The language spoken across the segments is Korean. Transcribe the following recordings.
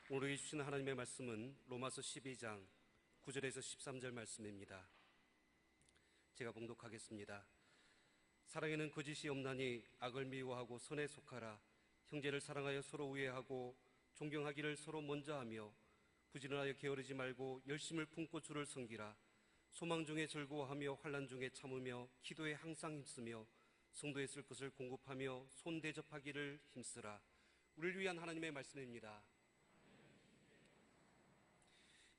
오늘 주신 하나님의 말씀은 로마서 12장 9절에서 13절 말씀입니다. 제가 봉독하겠습니다. 사랑에는 거짓이 없나니 악을 미워하고 선에 속하라. 형제를 사랑하여 서로 우애하고 존경하기를 서로 먼저 하며 부지런하여 게으르지 말고 열심을 품고 주를 섬기라. 소망 중에 즐거워하며 환난 중에 참으며 기도에 항상 힘쓰며 성도의 쓸 것을 공급하며 손 대접하기를 힘쓰라. 우리를 위한 하나님의 말씀입니다.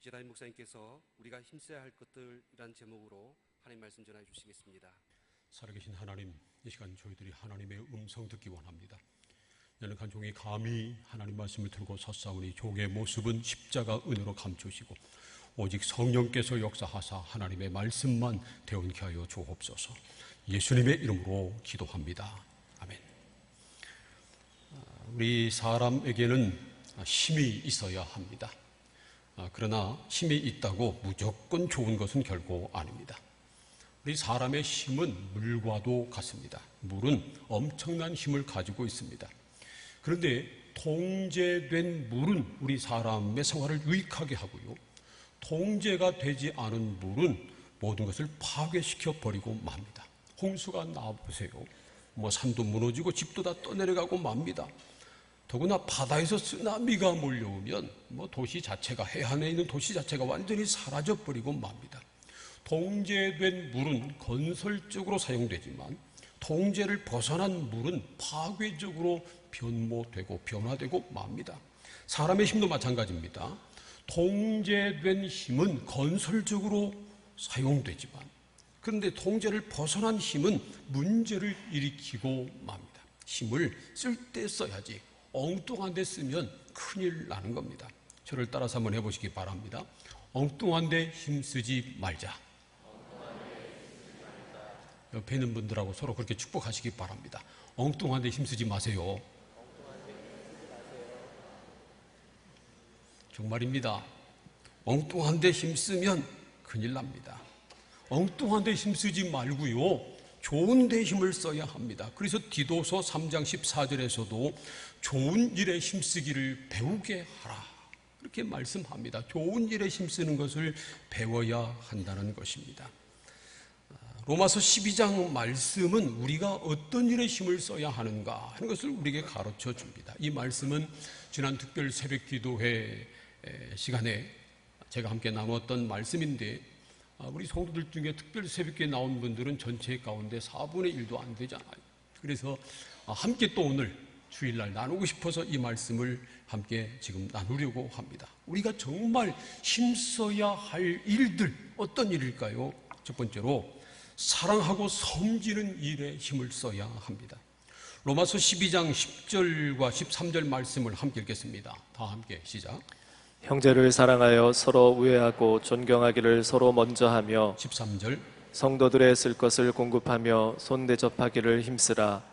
이제 담임 목사님께서 우리가 힘써야 할 것들이란 제목으로 하나님 말씀 전해 주시겠습니다. 살아계신 하나님, 이 시간 저희들이 하나님의 음성 듣기 원합니다. 연약한 종이 감히 하나님 말씀을 들고 섰사오니 종의 모습은 십자가 은혜로 감추시고 오직 성령께서 역사하사 하나님의 말씀만 대언케 하여 주옵소서. 예수님의 이름으로 기도합니다. 아멘. 우리 사람에게는 힘이 있어야 합니다. 그러나 힘이 있다고 무조건 좋은 것은 결코 아닙니다. 우리 사람의 힘은 물과도 같습니다. 물은 엄청난 힘을 가지고 있습니다. 그런데 통제된 물은 우리 사람의 생활을 유익하게 하고요, 통제가 되지 않은 물은 모든 것을 파괴시켜 버리고 맙니다. 홍수가 나와보세요. 산도 무너지고 집도 다 떠내려가고 맙니다. 더구나 바다에서 쓰나미가 몰려오면 도시 자체가, 해안에 있는 도시 자체가 완전히 사라져버리고 맙니다. 통제된 물은 건설적으로 사용되지만 통제를 벗어난 물은 파괴적으로 변모되고 변화되고 맙니다. 사람의 힘도 마찬가지입니다. 통제된 힘은 건설적으로 사용되지만, 그런데 통제를 벗어난 힘은 문제를 일으키고 맙니다. 힘을 쓸 때 써야지 엉뚱한 데 쓰면 큰일 나는 겁니다. 저를 따라서 한번 해보시기 바랍니다. 엉뚱한 데 힘쓰지 말자. 옆에 있는 분들하고 서로 그렇게 축복하시기 바랍니다. 엉뚱한 데 힘쓰지 마세요. 정말입니다. 엉뚱한 데 힘쓰면 큰일 납니다. 엉뚱한 데 힘쓰지 말고요, 좋은 데 힘을 써야 합니다. 그래서 디도서 3장 14절에서도 좋은 일에 힘쓰기를 배우게 하라, 그렇게 말씀합니다. 좋은 일에 힘쓰는 것을 배워야 한다는 것입니다. 로마서 12장 말씀은 우리가 어떤 일에 힘을 써야 하는가 하는 것을 우리에게 가르쳐 줍니다. 이 말씀은 지난 특별 새벽 기도회 시간에 제가 함께 나누었던 말씀인데, 우리 성도들 중에 특별 새벽기에 나온 분들은 전체 가운데 4분의 1도 안 되잖아요. 그래서 함께 또 오늘 주일날 나누고 싶어서 이 말씀을 함께 지금 나누려고 합니다. 우리가 정말 힘써야 할 일들, 어떤 일일까요? 첫 번째로 사랑하고 섬기는 일에 힘을 써야 합니다. 로마서 12장 10절과 13절 말씀을 함께 읽겠습니다. 다 함께 시작. 형제를 사랑하여 서로 우애하고 존경하기를 서로 먼저 하며 13절 성도들의 쓸 것을 공급하며 손 대접하기를 힘쓰라.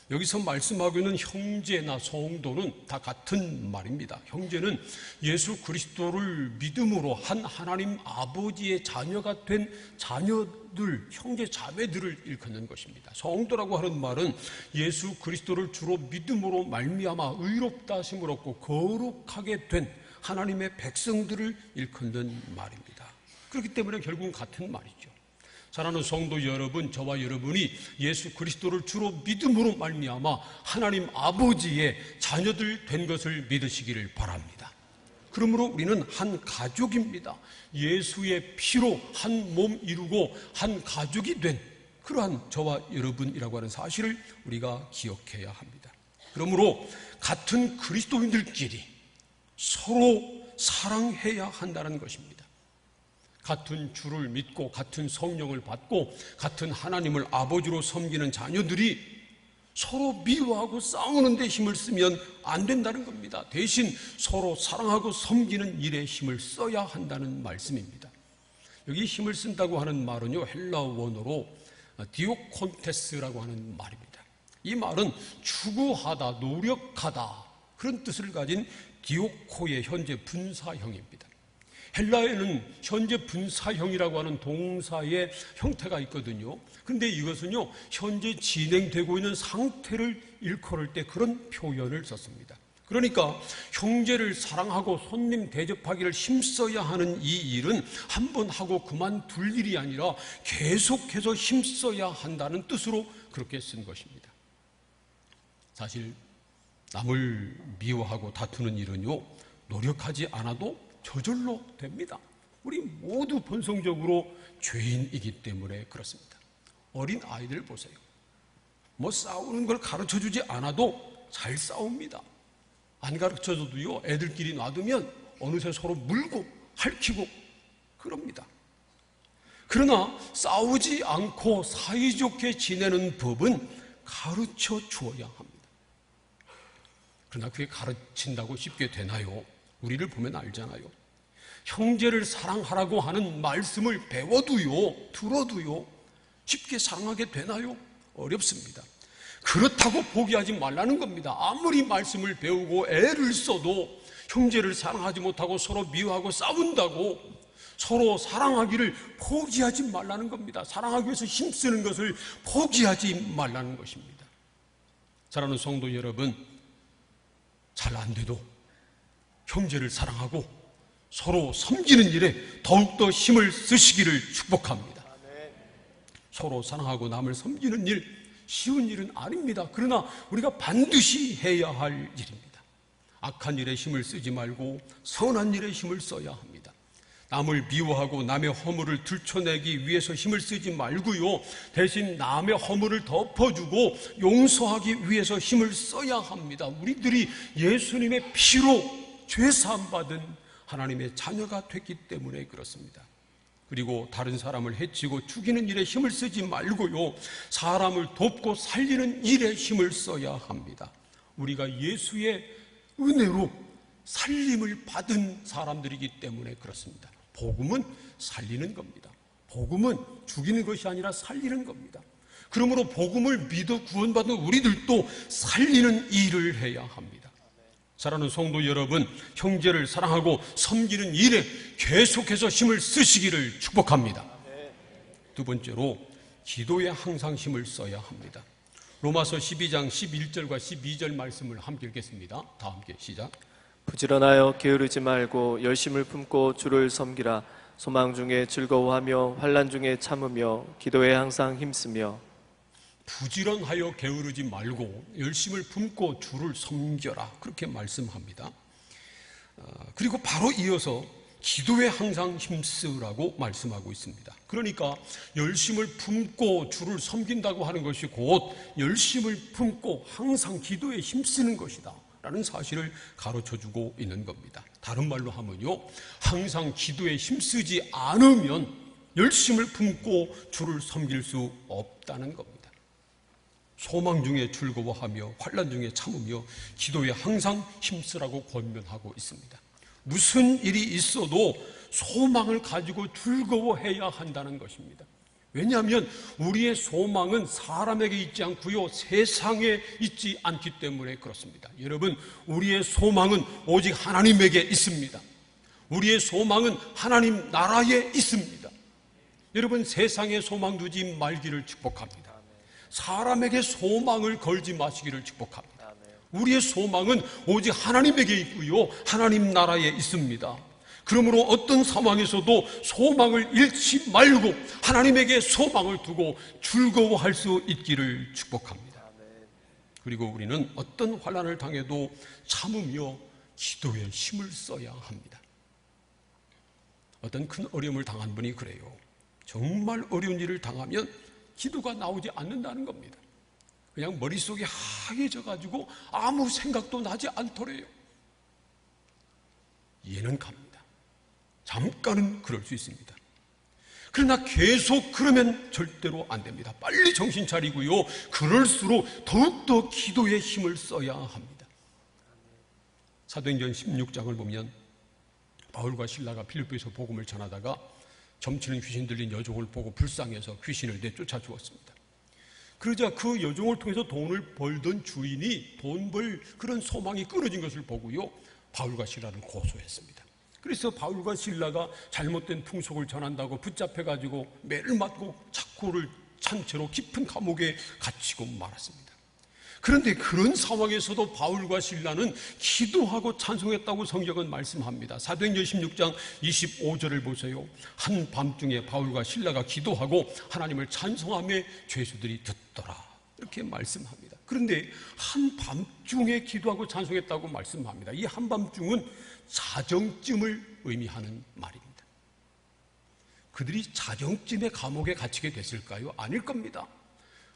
여기서 말씀하고 있는 형제나 성도는 다 같은 말입니다. 형제는 예수 그리스도를 믿음으로 한 하나님 아버지의 자녀가 된 자녀들, 형제 자매들을 일컫는 것입니다. 성도라고 하는 말은 예수 그리스도를 주로 믿음으로 말미암아 의롭다 하심을 얻고 거룩하게 된 하나님의 백성들을 일컫는 말입니다. 그렇기 때문에 결국은 같은 말이죠. 사랑하는 성도 여러분, 저와 여러분이 예수 그리스도를 주로 믿음으로 말미암아 하나님 아버지의 자녀들 된 것을 믿으시기를 바랍니다. 그러므로 우리는 한 가족입니다. 예수의 피로 한 몸 이루고 한 가족이 된 그러한 저와 여러분이라고 하는 사실을 우리가 기억해야 합니다. 그러므로 같은 그리스도인들끼리 서로 사랑해야 한다는 것입니다. 같은 주를 믿고 같은 성령을 받고 같은 하나님을 아버지로 섬기는 자녀들이 서로 미워하고 싸우는 데 힘을 쓰면 안 된다는 겁니다. 대신 서로 사랑하고 섬기는 일에 힘을 써야 한다는 말씀입니다. 여기 힘을 쓴다고 하는 말은요, 헬라어 원어로 디오콘테스라고 하는 말입니다. 이 말은 추구하다, 노력하다, 그런 뜻을 가진 디오코의 현재 분사형입니다. 헬라에는 현재 분사형이라고 하는 동사의 형태가 있거든요. 그런데 이것은요, 현재 진행되고 있는 상태를 일컬을 때 그런 표현을 썼습니다. 그러니까 형제를 사랑하고 손님 대접하기를 힘써야 하는 이 일은 한 번 하고 그만둘 일이 아니라 계속해서 힘써야 한다는 뜻으로 그렇게 쓴 것입니다. 사실 남을 미워하고 다투는 일은요, 노력하지 않아도 저절로 됩니다. 우리 모두 본성적으로 죄인이기 때문에 그렇습니다. 어린 아이들 보세요. 뭐 싸우는 걸 가르쳐주지 않아도 잘 싸웁니다. 안 가르쳐줘도요, 애들끼리 놔두면 어느새 서로 물고 핥히고 그럽니다. 그러나 싸우지 않고 사이좋게 지내는 법은 가르쳐 주어야 합니다. 그러나 그게 가르친다고 쉽게 되나요? 우리를 보면 알잖아요. 형제를 사랑하라고 하는 말씀을 배워도요, 들어도요, 쉽게 사랑하게 되나요? 어렵습니다. 그렇다고 포기하지 말라는 겁니다. 아무리 말씀을 배우고 애를 써도 형제를 사랑하지 못하고 서로 미워하고 싸운다고 서로 사랑하기를 포기하지 말라는 겁니다. 사랑하기 위해서 힘쓰는 것을 포기하지 말라는 것입니다. 사랑하는 성도 여러분, 잘 안 돼도 형제를 사랑하고 서로 섬기는 일에 더욱더 힘을 쓰시기를 축복합니다. 서로 사랑하고 남을 섬기는 일, 쉬운 일은 아닙니다. 그러나 우리가 반드시 해야 할 일입니다. 악한 일에 힘을 쓰지 말고 선한 일에 힘을 써야 합니다. 남을 미워하고 남의 허물을 들춰내기 위해서 힘을 쓰지 말고요, 대신 남의 허물을 덮어주고 용서하기 위해서 힘을 써야 합니다. 우리들이 예수님의 피로 죄사함 받은 하나님의 자녀가 됐기 때문에 그렇습니다. 그리고 다른 사람을 해치고 죽이는 일에 힘을 쓰지 말고요, 사람을 돕고 살리는 일에 힘을 써야 합니다. 우리가 예수의 은혜로 살림을 받은 사람들이기 때문에 그렇습니다. 복음은 살리는 겁니다. 복음은 죽이는 것이 아니라 살리는 겁니다. 그러므로 복음을 믿어 구원받은 우리들도 살리는 일을 해야 합니다. 사랑하는 성도 여러분, 형제를 사랑하고 섬기는 일에 계속해서 힘을 쓰시기를 축복합니다. 두 번째로, 기도에 항상 힘을 써야 합니다. 로마서 12장 11절과 12절 말씀을 함께 읽겠습니다. 다 함께 시작. 부지런하여 게으르지 말고 열심을 품고 주를 섬기라. 소망 중에 즐거워하며 환난 중에 참으며 기도에 항상 힘쓰며. 부지런하여 게으르지 말고 열심을 품고 주를 섬겨라, 그렇게 말씀합니다. 그리고 바로 이어서 기도에 항상 힘쓰라고 말씀하고 있습니다. 그러니까 열심을 품고 주를 섬긴다고 하는 것이 곧 열심을 품고 항상 기도에 힘쓰는 것이다 라는 사실을 가르쳐주고 있는 겁니다. 다른 말로 하면요, 항상 기도에 힘쓰지 않으면 열심을 품고 주를 섬길 수 없다는 겁니다. 소망 중에 즐거워하며 환난 중에 참으며 기도에 항상 힘쓰라고 권면하고 있습니다. 무슨 일이 있어도 소망을 가지고 즐거워해야 한다는 것입니다. 왜냐하면 우리의 소망은 사람에게 있지 않고요, 세상에 있지 않기 때문에 그렇습니다. 여러분, 우리의 소망은 오직 하나님에게 있습니다. 우리의 소망은 하나님 나라에 있습니다. 여러분, 세상에 소망 두지 말기를 축복합니다. 사람에게 소망을 걸지 마시기를 축복합니다. 우리의 소망은 오직 하나님에게 있고요, 하나님 나라에 있습니다. 그러므로 어떤 상황에서도 소망을 잃지 말고 하나님에게 소망을 두고 즐거워할 수 있기를 축복합니다. 그리고 우리는 어떤 환난을 당해도 참으며 기도에 힘을 써야 합니다. 어떤 큰 어려움을 당한 분이 그래요. 정말 어려운 일을 당하면 기도가 나오지 않는다는 겁니다. 그냥 머릿속이 하얘져가지고 아무 생각도 나지 않더래요. 이해는 갑니다. 잠깐은 그럴 수 있습니다. 그러나 계속 그러면 절대로 안 됩니다. 빨리 정신 차리고요, 그럴수록 더욱더 기도에 힘을 써야 합니다. 사도행전 16장을 보면 바울과 실라가 빌립보에서 복음을 전하다가 점치는 귀신 들린 여종을 보고 불쌍해서 귀신을 내쫓아 주었습니다. 그러자 그 여종을 통해서 돈을 벌던 주인이 돈 벌 그런 소망이 끊어진 것을 보고요, 바울과 실라를 고소했습니다. 그래서 바울과 실라가 잘못된 풍속을 전한다고 붙잡혀가지고 매를 맞고 착고를 찬 채로 깊은 감옥에 갇히고 말았습니다. 그런데 그런 상황에서도 바울과 실라는 기도하고 찬송했다고 성경은 말씀합니다. 사도행전 16장 25절을 보세요. 한밤중에 바울과 실라가 기도하고 하나님을 찬송하며 죄수들이 듣더라, 이렇게 말씀합니다. 그런데 한밤중에 기도하고 찬송했다고 말씀합니다. 이 한밤중은 자정쯤을 의미하는 말입니다. 그들이 자정쯤에 감옥에 갇히게 됐을까요? 아닐 겁니다.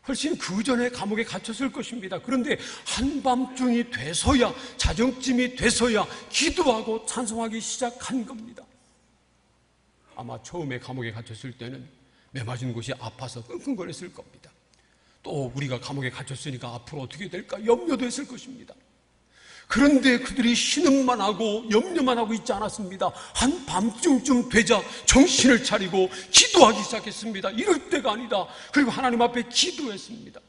훨씬 그 전에 감옥에 갇혔을 것입니다. 그런데 한밤중이 돼서야, 자정쯤이 돼서야 기도하고 찬송하기 시작한 겁니다. 아마 처음에 감옥에 갇혔을 때는 매맞은 곳이 아파서 끙끙거렸을 겁니다. 또 우리가 감옥에 갇혔으니까 앞으로 어떻게 될까 염려도 했을 것입니다. 그런데 그들이 신음만 하고 염려만 하고 있지 않았습니다. 한밤중쯤 되자 정신을 차리고 기도하기 시작했습니다. 이럴 때가 아니다. 그리고 하나님 앞에 기도했습니다.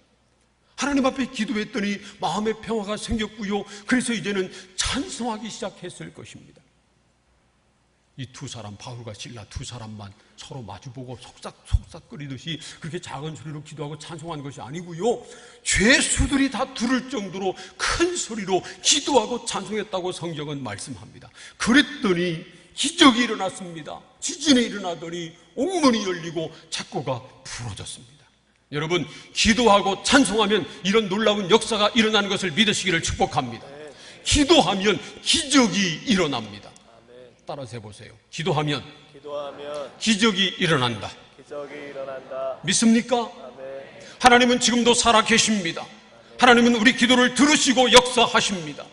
하나님 앞에 기도했더니 마음의 평화가 생겼고요, 그래서 이제는 찬송하기 시작했을 것입니다. 이 두 사람, 바울과 실라 두 사람만 서로 마주보고 속삭거리듯이 그렇게 작은 소리로 기도하고 찬송한 것이 아니고요, 죄수들이 다 들을 정도로 큰 소리로 기도하고 찬송했다고 성경은 말씀합니다. 그랬더니 기적이 일어났습니다. 지진이 일어나더니 옥문이 열리고 창고가 부러졌습니다. 여러분, 기도하고 찬송하면 이런 놀라운 역사가 일어나는 것을 믿으시기를 축복합니다. 기도하면 기적이 일어납니다. 따라서 해보세요. 기도하면 기적이 일어난다. 믿습니까? 하나님은 지금도 살아계십니다. 하나님은 우리 기도를 들으시고 역사하십니다.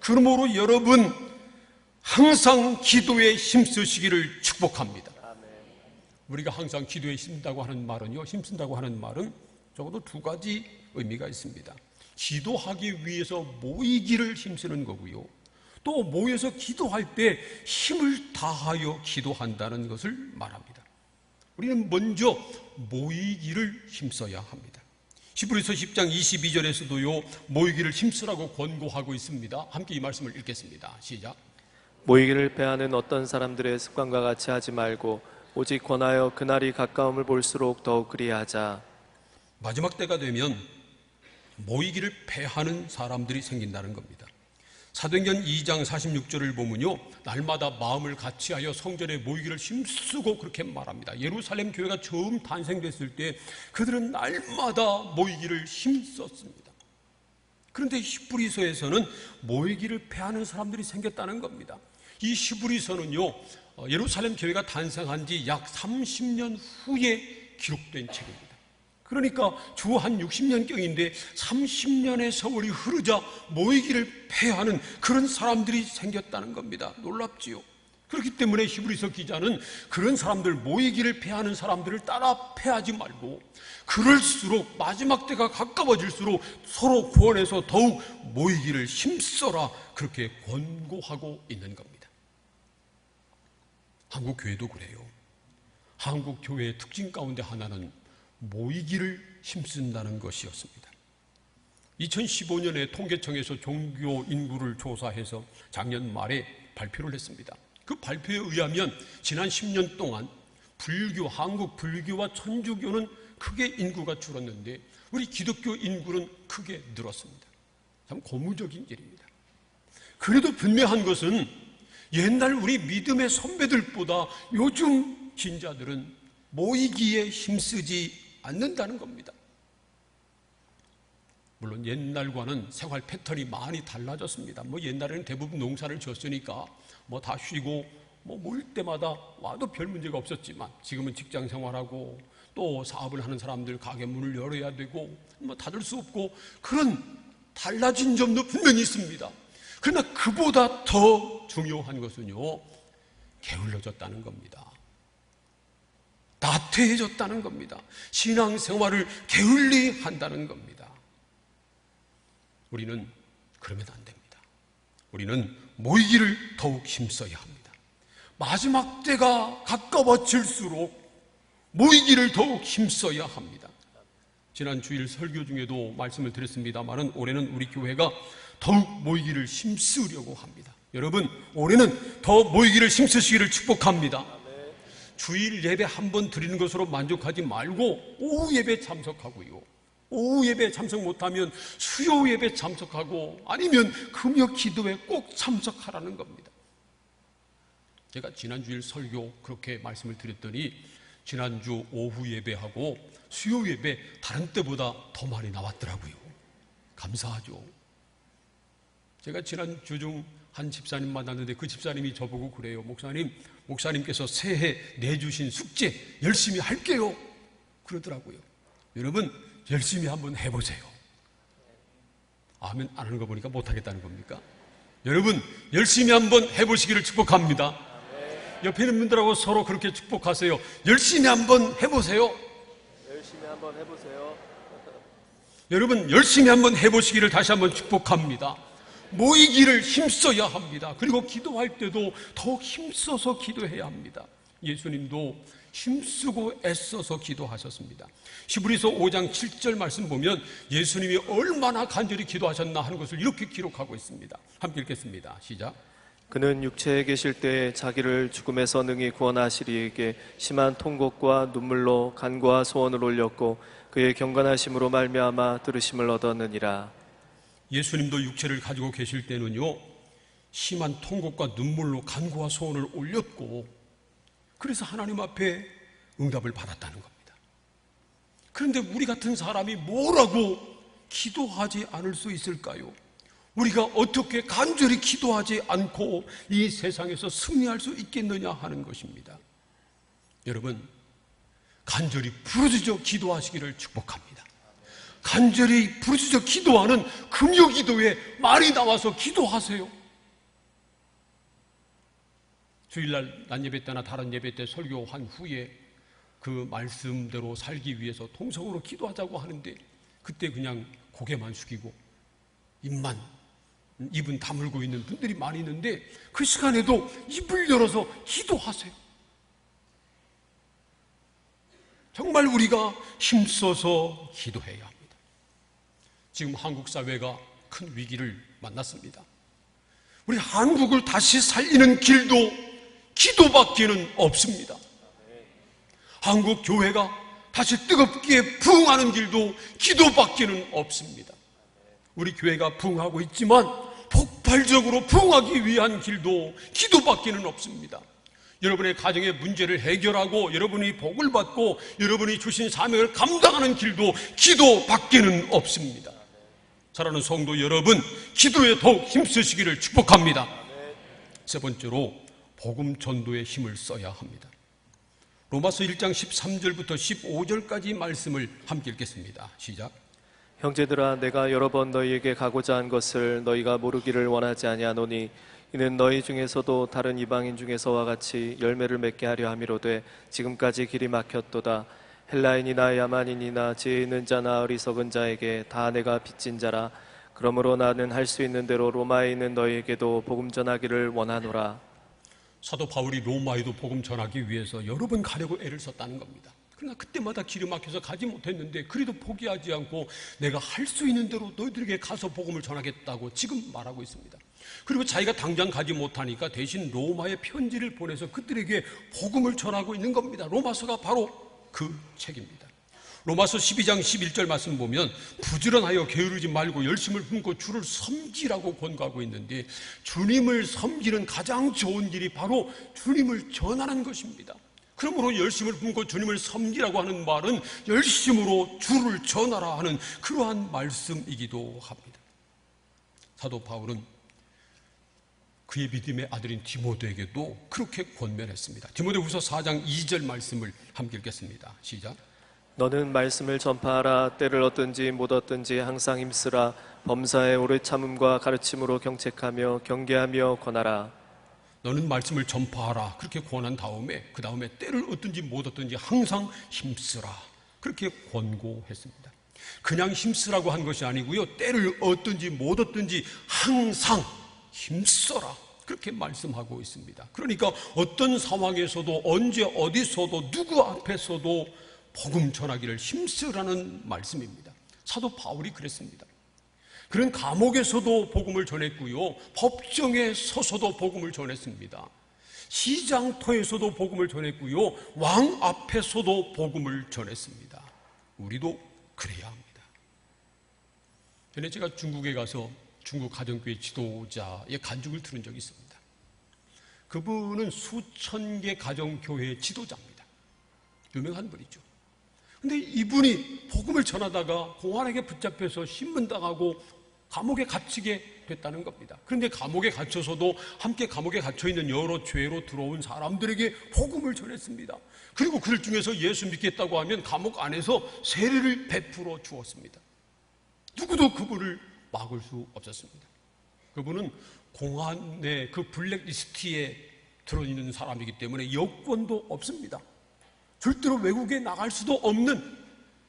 그러므로 여러분, 항상 기도에 힘쓰시기를 축복합니다. 우리가 항상 기도에 힘쓴다고 하는 말은 적어도 두 가지 의미가 있습니다. 기도하기 위해서 모이기를 힘쓰는 거고요, 또 모여서 기도할 때 힘을 다하여 기도한다는 것을 말합니다. 우리는 먼저 모이기를 힘써야 합니다. 히브리서 10장 22절에서도요 모이기를 힘쓰라고 권고하고 있습니다. 함께 이 말씀을 읽겠습니다. 시작. 모이기를 패하는 어떤 사람들의 습관과 같이 하지 말고 오직 권하여 그날이 가까움을 볼수록 더욱 그리하자. 마지막 때가 되면 모이기를 패하는 사람들이 생긴다는 겁니다. 사도행전 2장 46절을 보면요, 날마다 마음을 같이하여 성전에 모이기를 힘쓰고 그렇게 말합니다. 예루살렘 교회가 처음 탄생됐을 때 그들은 날마다 모이기를 힘썼습니다. 그런데 히브리서에서는 모이기를 패하는 사람들이 생겼다는 겁니다. 이 히브리서는요, 예루살렘 교회가 탄생한 지 약 30년 후에 기록된 책입니다. 그러니까 주 한 60년경인데 30년의 세월이 흐르자 모이기를 패하는 그런 사람들이 생겼다는 겁니다. 놀랍지요? 그렇기 때문에 히브리서 기자는 그런 사람들, 모이기를 패하는 사람들을 따라 패하지 말고, 그럴수록 마지막 때가 가까워질수록 서로 구원해서 더욱 모이기를 힘써라, 그렇게 권고하고 있는 겁니다. 한국 교회도 그래요. 한국 교회의 특징 가운데 하나는 모이기를 힘쓴다는 것이었습니다. 2015년에 통계청에서 종교 인구를 조사해서 작년 말에 발표를 했습니다. 그 발표에 의하면 지난 10년 동안 한국 불교와 천주교는 크게 인구가 줄었는데 우리 기독교 인구는 크게 늘었습니다. 참 고무적인 일입니다. 그래도 분명한 것은 옛날 우리 믿음의 선배들보다 요즘 신자들은 모이기에 힘쓰지 않는다는 겁니다. 물론 옛날과는 생활 패턴이 많이 달라졌습니다. 옛날에는 대부분 농사를 지었으니까 다 쉬고 모일 때마다 와도 별 문제가 없었지만, 지금은 직장 생활하고 또 사업을 하는 사람들 가게 문을 열어야 되고 닫을 수 없고, 그런 달라진 점도 분명히 있습니다. 그러나 그보다 더 중요한 것은요, 게을러졌다는 겁니다. 나태해졌다는 겁니다. 신앙생활을 게을리 한다는 겁니다. 우리는 그러면 안 됩니다. 우리는 모이기를 더욱 힘써야 합니다. 마지막 때가 가까워질수록 모이기를 더욱 힘써야 합니다. 지난 주일 설교 중에도 말씀을 드렸습니다만 올해는 우리 교회가 더욱 모이기를 힘쓰려고 합니다. 여러분, 올해는 더 모이기를 힘쓰시기를 축복합니다. 주일 예배 한 번 드리는 것으로 만족하지 말고 오후 예배 참석하고요, 오후 예배 참석 못하면 수요 예배 참석하고 아니면 금요 기도회 꼭 참석하라는 겁니다. 제가 지난주일 설교 그렇게 말씀을 드렸더니 지난주 오후 예배하고 수요 예배 다른 때보다 더 많이 나왔더라고요. 감사하죠. 제가 지난주 중 한 집사님 만났는데 그 집사님이 저보고 그래요. 목사님께서 새해 내주신 숙제 열심히 할게요 그러더라고요. 여러분 열심히 한번 해보세요. 아멘 안 하는 거 보니까 못하겠다는 겁니까? 여러분 열심히 한번 해보시기를 축복합니다. 옆에 있는 분들하고 서로 그렇게 축복하세요. 열심히 한번 해보세요. 열심히 한번 해보세요. 여러분 열심히 한번 해보시기를 다시 한번 축복합니다. 모이기를 힘써야 합니다. 그리고 기도할 때도 더욱 힘써서 기도해야 합니다. 예수님도 힘쓰고 애써서 기도하셨습니다. 히브리서 5장 7절 말씀 보면 예수님이 얼마나 간절히 기도하셨나 하는 것을 이렇게 기록하고 있습니다. 함께 읽겠습니다. 시작. 그는 육체에 계실 때 자기를 죽음에서 능히 구원하시리에게 심한 통곡과 눈물로 간구와 소원을 올렸고 그의 경건하심으로 말미암아 들으심을 얻었느니라. 예수님도 육체를 가지고 계실 때는요 심한 통곡과 눈물로 간구와 소원을 올렸고 그래서 하나님 앞에 응답을 받았다는 겁니다. 그런데 우리 같은 사람이 뭐라고 기도하지 않을 수 있을까요? 우리가 어떻게 간절히 기도하지 않고 이 세상에서 승리할 수 있겠느냐 하는 것입니다. 여러분 간절히 부르짖어 기도하시기를 축복합니다. 간절히 부르짖어 기도하는 금요 기도에 말이 나와서 기도하세요. 주일날 낮 예배 때나 다른 예배 때 설교한 후에 그 말씀대로 살기 위해서 통성으로 기도하자고 하는데 그때 그냥 고개만 숙이고 입은 다물고 있는 분들이 많이 있는데 그 시간에도 입을 열어서 기도하세요. 정말 우리가 힘써서 기도해야 합니다. 지금 한국 사회가 큰 위기를 만났습니다. 우리 한국을 다시 살리는 길도 기도밖에는 없습니다. 한국 교회가 다시 뜨겁게 부흥하는 길도 기도밖에는 없습니다. 우리 교회가 부흥하고 있지만 폭발적으로 부흥하기 위한 길도 기도밖에는 없습니다. 여러분의 가정의 문제를 해결하고 여러분이 복을 받고 여러분이 주신 사명을 감당하는 길도 기도밖에는 없습니다. 사랑하는 성도 여러분, 기도에 더욱 힘쓰시기를 축복합니다. 세 번째로 복음 전도에 힘을 써야 합니다. 로마서 1장 13절부터 15절까지 말씀을 함께 읽겠습니다. 시작. 형제들아 내가 여러 번 너희에게 가고자 한 것을 너희가 모르기를 원하지 아니하노니 이는 너희 중에서도 다른 이방인 중에서와 같이 열매를 맺게 하려 함이로되 지금까지 길이 막혔도다. 헬라인이나 야만인이나 지혜 있는 자나 어리석은 자에게 다 내가 빚진 자라. 그러므로 나는 할 수 있는 대로 로마에 있는 너희에게도 복음 전하기를 원하노라. 사도 바울이 로마에도 복음 전하기 위해서 여러 번 가려고 애를 썼다는 겁니다. 그러나 그때마다 길이 막혀서 가지 못했는데 그래도 포기하지 않고 내가 할 수 있는 대로 너희들에게 가서 복음을 전하겠다고 지금 말하고 있습니다. 그리고 자기가 당장 가지 못하니까 대신 로마에 편지를 보내서 그들에게 복음을 전하고 있는 겁니다. 로마서가 바로 그 책입니다. 로마서 12장 11절 말씀 보면 부지런하여 게으르지 말고 열심을 품고 주를 섬기라고 권고하고 있는데 주님을 섬기는 가장 좋은 길이 바로 주님을 전하는 것입니다. 그러므로 열심을 품고 주님을 섬기라고 하는 말은 열심으로 주를 전하라 하는 그러한 말씀이기도 합니다. 사도 바울은 그의 믿음의 아들인 디모데에게도 그렇게 권면했습니다. 디모데후서 4장 2절 말씀을 함께 읽겠습니다. 시작. 너는 말씀을 전파하라. 때를 얻든지 못 얻든지 항상 힘쓰라. 범사에 오래 참음과 가르침으로 경책하며 경계하며 권하라. 너는 말씀을 전파하라. 그렇게 권한 다음에 그 다음에 때를 얻든지 못 얻든지 항상 힘쓰라. 그렇게 권고했습니다. 그냥 힘쓰라고 한 것이 아니고요. 때를 얻든지 못 얻든지 항상 힘써라. 그렇게 말씀하고 있습니다. 그러니까 어떤 상황에서도 언제 어디서도 누구 앞에서도 복음 전하기를 힘쓰라는 말씀입니다. 사도 바울이 그랬습니다. 그는 감옥에서도 복음을 전했고요. 법정에 서서도 복음을 전했습니다. 시장터에서도 복음을 전했고요. 왕 앞에서도 복음을 전했습니다. 우리도 그래야 합니다. 전에 제가 중국에 가서 중국 가정교회 지도자의 간증을 들은 적이 있습니다. 그분은 수천 개 가정교회 지도자입니다. 유명한 분이죠. 근데 이분이 복음을 전하다가 공안에게 붙잡혀서 신문당하고 감옥에 갇히게 됐다는 겁니다. 그런데 감옥에 갇혀서도 함께 감옥에 갇혀있는 여러 죄로 들어온 사람들에게 복음을 전했습니다. 그리고 그들 중에서 예수 믿겠다고 하면 감옥 안에서 세례를 베풀어 주었습니다. 누구도 그분을 막을 수 없었습니다. 그분은 공안의 그 블랙리스트에 들어있는 사람이기 때문에 여권도 없습니다. 절대로 외국에 나갈 수도 없는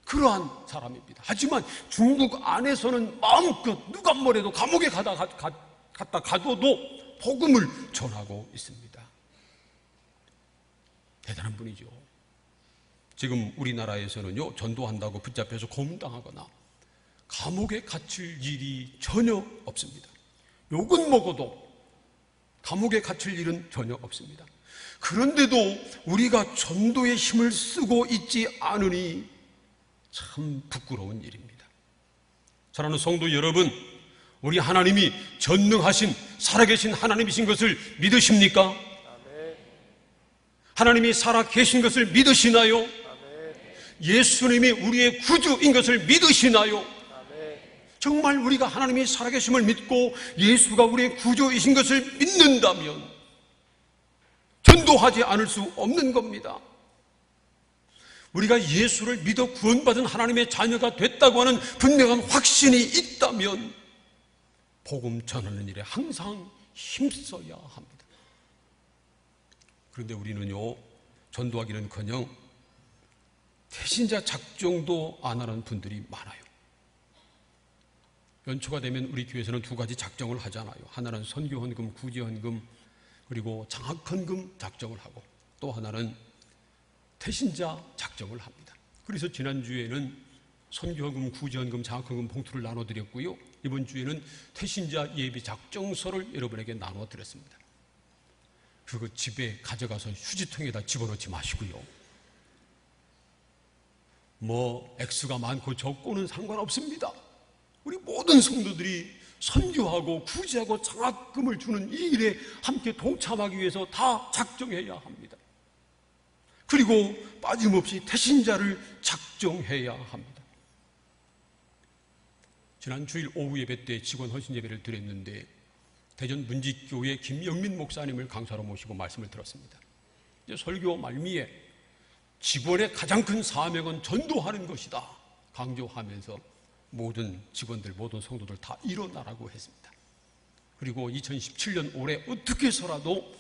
그러한 사람입니다. 하지만 중국 안에서는 마음껏 누가 뭐래도 감옥에 갔다 가둬도 복음을 전하고 있습니다. 대단한 분이죠. 지금 우리나라에서는요, 전도한다고 붙잡혀서 고문당하거나 감옥에 갇힐 일이 전혀 없습니다. 욕은 먹어도 감옥에 갇힐 일은 전혀 없습니다. 그런데도 우리가 전도의 힘을 쓰고 있지 않으니 참 부끄러운 일입니다. 사랑하는 성도 여러분, 우리 하나님이 전능하신 살아계신 하나님이신 것을 믿으십니까? 아멘. 하나님이 살아계신 것을 믿으시나요? 아멘. 예수님이 우리의 구주인 것을 믿으시나요? 아멘. 정말 우리가 하나님이 살아계심을 믿고 예수가 우리의 구주이신 것을 믿는다면 전도하지 않을 수 없는 겁니다. 우리가 예수를 믿어 구원받은 하나님의 자녀가 됐다고 하는 분명한 확신이 있다면 복음 전하는 일에 항상 힘써야 합니다. 그런데 우리는요, 전도하기는커녕 태신자 작정도 안 하는 분들이 많아요. 연초가 되면 우리 교회에서는 두 가지 작정을 하잖아요. 하나는 선교헌금, 구제헌금, 그리고 장학헌금 작정을 하고, 또 하나는 태신자 작정을 합니다. 그래서 지난주에는 선교헌금, 구제헌금, 장학헌금 봉투를 나눠드렸고요, 이번 주에는 태신자 예비 작정서를 여러분에게 나눠드렸습니다. 그거 집에 가져가서 휴지통에다 집어넣지 마시고요, 뭐 액수가 많고 적고는 상관없습니다. 우리 모든 성도들이 선교하고 구제하고 장학금을 주는 이 일에 함께 동참하기 위해서 다 작정해야 합니다. 그리고 빠짐없이 태신자를 작정해야 합니다. 지난 주일 오후 예배 때 직원 헌신 예배를 드렸는데 대전 문직교회 김영민 목사님을 강사로 모시고 말씀을 들었습니다. 이제 설교 말미에 직원의 가장 큰 사명은 전도하는 것이다 강조하면서 모든 직원들, 모든 성도들 다 일어나라고 했습니다. 그리고 2017년 올해 어떻게 해서라도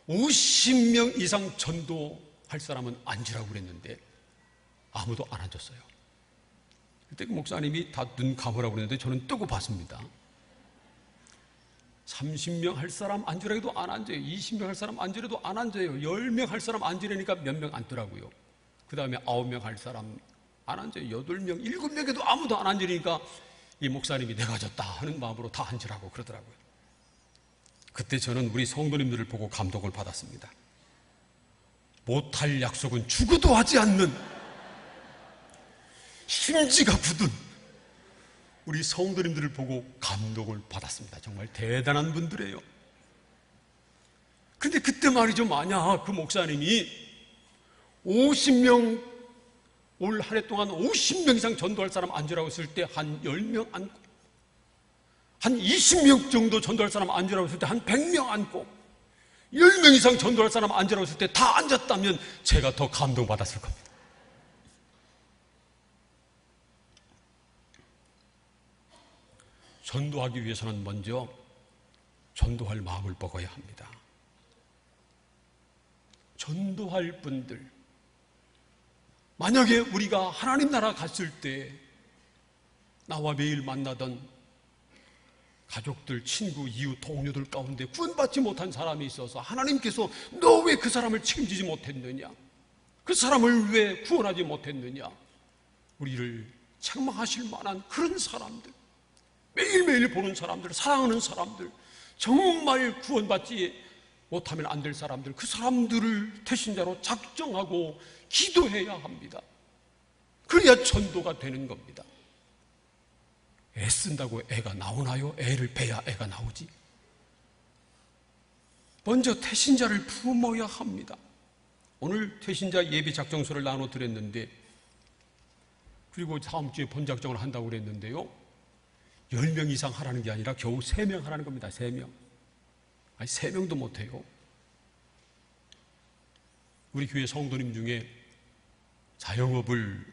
50명 이상 전도할 사람은 앉으라고 그랬는데 아무도 안 앉았어요. 그때 그 목사님이 다 눈 감으라고 그랬는데 저는 뜨고 봤습니다. 30명 할 사람 앉으라고 해도 안 앉아요. 20명 할 사람 앉으라도 안 앉아요. 10명 할 사람 앉으라니까 몇 명 앉더라고요. 그 다음에 9명 할 사람 안 앉아요. 8명, 7명에도 아무도 안 앉으니까 이 목사님이 내가 졌다 하는 마음으로 다 앉으라고 그러더라고요. 그때 저는 우리 성도님들을 보고 감동을 받았습니다. 못할 약속은 죽어도 하지 않는 심지가 굳은 우리 성도님들을 보고 감동을 받았습니다. 정말 대단한 분들이에요. 근데 그때 말이죠, 만약 그 목사님이 50명, 올 한 해 동안 50명 이상 전도할 사람 앉으라고 했을 때 한 10명 앉고, 한 20명 정도 전도할 사람 앉으라고 했을 때 한 100명 앉고, 10명 이상 전도할 사람 앉으라고 했을 때 다 앉았다면 제가 더 감동받았을 겁니다. 전도하기 위해서는 먼저 전도할 마음을 먹어야 합니다. 전도할 분들, 만약에 우리가 하나님 나라 갔을 때 나와 매일 만나던 가족들, 친구, 이웃, 동료들 가운데 구원받지 못한 사람이 있어서 하나님께서 너 왜 그 사람을 책임지지 못했느냐, 그 사람을 왜 구원하지 못했느냐, 우리를 책망하실 만한 그런 사람들, 매일매일 보는 사람들, 사랑하는 사람들, 정말 구원받지 못하면 안 될 사람들, 그 사람들을 태신자로 작정하고 기도해야 합니다. 그래야 전도가 되는 겁니다. 애쓴다고 애가 나오나요? 애를 베야 애가 나오지. 먼저 태신자를 품어야 합니다. 오늘 태신자 예비 작정서를 나눠드렸는데, 그리고 다음 주에 본작정을 한다고 그랬는데요, 10명 이상 하라는 게 아니라 겨우 3명 하라는 겁니다. 3명. 아니 3명도 못해요. 우리 교회 성도님 중에 자영업을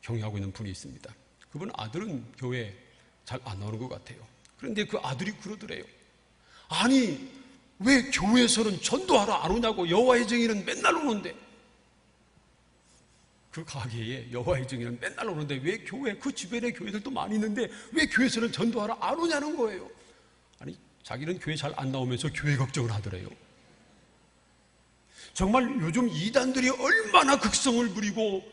경영하고 있는 분이 있습니다. 그분 아들은 교회 잘 안 나오는 것 같아요. 그런데 그 아들이 그러더래요. 아니 왜 교회에서는 전도하러 안 오냐고. 여호와의 증인은 맨날 오는데, 그 가게에 여호와의 증인은 맨날 오는데 왜 교회, 그 주변에 교회들도 많이 있는데 왜 교회에서는 전도하러 안 오냐는 거예요. 아니 자기는 교회 잘 안 나오면서 교회 걱정을 하더래요. 정말 요즘 이단들이 얼마나 극성을 부리고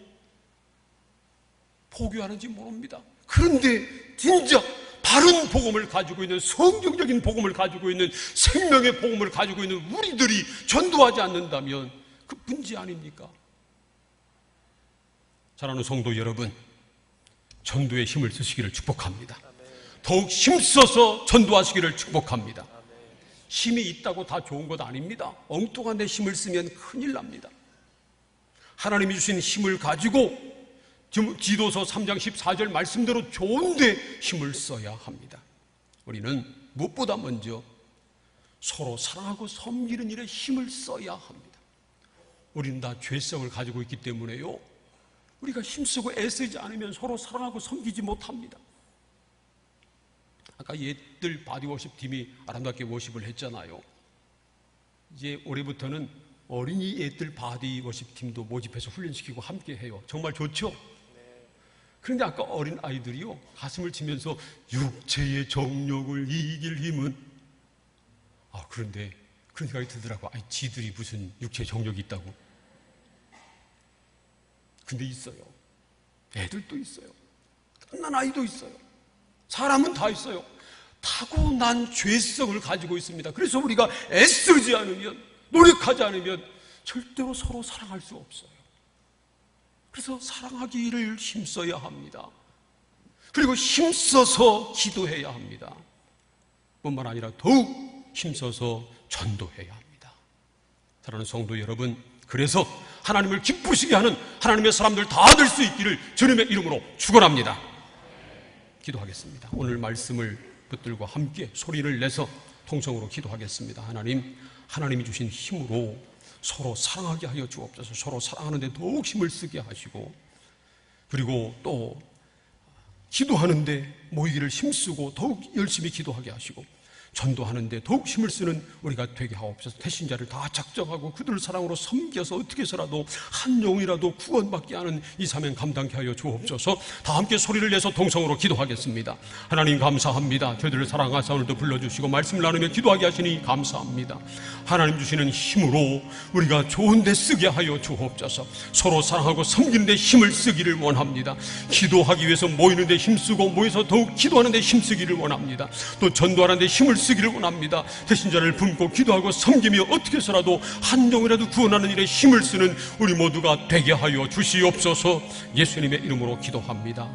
포교하는지 모릅니다. 그런데 진짜 바른 복음을 가지고 있는, 성경적인 복음을 가지고 있는, 생명의 복음을 가지고 있는 우리들이 전도하지 않는다면 그 문제 아닙니까? 사랑하는 성도 여러분, 전도에 힘을 쓰시기를 축복합니다. 더욱 힘써서 전도하시기를 축복합니다. 힘이 있다고 다 좋은 것 아닙니다. 엉뚱한 데 힘을 쓰면 큰일 납니다. 하나님이 주신 힘을 가지고 디도서 3장 14절 말씀대로 좋은데 힘을 써야 합니다. 우리는 무엇보다 먼저 서로 사랑하고 섬기는 일에 힘을 써야 합니다. 우리는 다 죄성을 가지고 있기 때문에요, 우리가 힘쓰고 애쓰지 않으면 서로 사랑하고 섬기지 못합니다. 아까 옛들 바디워십 팀이 아름답게 워십을 했잖아요. 이제 올해부터는 어린이 옛들 바디워십 팀도 모집해서 훈련시키고 함께 해요. 정말 좋죠? 그런데 아까 어린 아이들이요, 가슴을 치면서 육체의 정욕을 이길 힘은, 그런데 그런 생각이 들더라고. 아니 지들이 무슨 육체의 정욕이 있다고. 근데 있어요. 애들도 있어요. 갓난 아이도 있어요. 사람은 다 있어요. 타고난 죄성을 가지고 있습니다. 그래서 우리가 애쓰지 않으면, 노력하지 않으면 절대로 서로 사랑할 수 없어요. 그래서 사랑하기를 힘써야 합니다. 그리고 힘써서 기도해야 합니다. 뿐만 아니라 더욱 힘써서 전도해야 합니다. 사랑하는 성도 여러분, 그래서 하나님을 기쁘시게 하는 하나님의 사람들 다 될 수 있기를 주님의 이름으로 축원합니다. 기도하겠습니다. 오늘 말씀을 붙들고 함께 소리를 내서 통성으로 기도하겠습니다. 하나님이 주신 힘으로 서로 사랑하게 하여 주옵소서. 서로 사랑하는데 더욱 힘을 쓰게 하시고, 그리고 또 기도하는데 모이기를 힘쓰고 더욱 열심히 기도하게 하시고, 전도하는데 더욱 힘을 쓰는 우리가 되게 하옵소서. 태신자를 다 작정하고 그들을 사랑으로 섬겨서 어떻게 해서라도 한 영이라도 구원받게 하는 이 사명 감당케 하여 주옵소서. 다 함께 소리를 내서 동성으로 기도하겠습니다. 하나님 감사합니다. 저희들을 사랑하사 오늘도 불러주시고 말씀을 나누며 기도하게 하시니 감사합니다. 하나님 주시는 힘으로 우리가 좋은 데 쓰게 하여 주옵소서. 서로 사랑하고 섬기는 데 힘을 쓰기를 원합니다. 기도하기 위해서 모이는 데 힘쓰고 모여서 더욱 기도하는 데 힘쓰기를 원합니다. 또 전도하는 데 힘을 쓰기를 원합니다. 태신자를 품고 기도하고 섬기며 어떻게 해서라도 한 영이라도 구원하는 일에 힘을 쓰는 우리 모두가 되게 하여 주시옵소서. 예수님의 이름으로 기도합니다.